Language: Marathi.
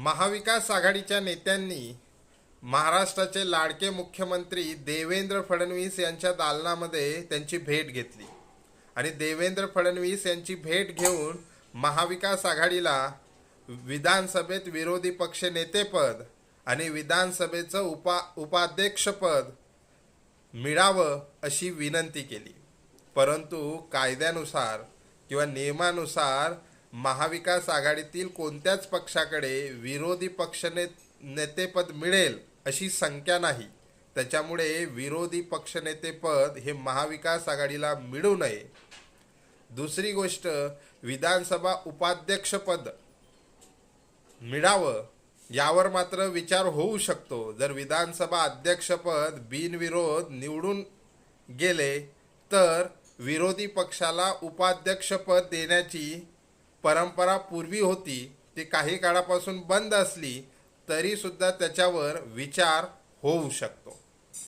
महाविकास आघाडीच्या नेत्यांनी महाराष्ट्राचे लाडके मुख्यमंत्री देवेंद्र फडणवीस यांच्या दालनामध्ये त्यांची भेट घेतली आणि देवेंद्र फडणवीस यांची भेट घेऊन महाविकास आघाडीला विधानसभेत विरोधी पक्ष नेतेपद आणि विधानसभेचं उपाध्यक्षपद मिळावं अशी विनंती केली. परंतु कायद्यानुसार किंवा नियमानुसार महाविकास आघाडीतील कोणत्याच पक्षाकडे विरोधी पक्ष नेतेपद मिळेल अशी संख्या नाही. त्याच्यामुळे विरोधी पक्षनेतेपद हे महाविकास आघाडीला मिळू नये. दुसरी गोष्ट, विधानसभा उपाध्यक्षपद मिळावं यावर मात्र विचार होऊ शकतो. जर विधानसभा अध्यक्षपद बिनविरोध निवडून गेले तर विरोधी पक्षाला उपाध्यक्षपद देण्याची परंपरा पूर्वी होती, ती काही काळापासून बंद असली तरी सुद्धा त्याच्यावर विचार होऊ शकतो.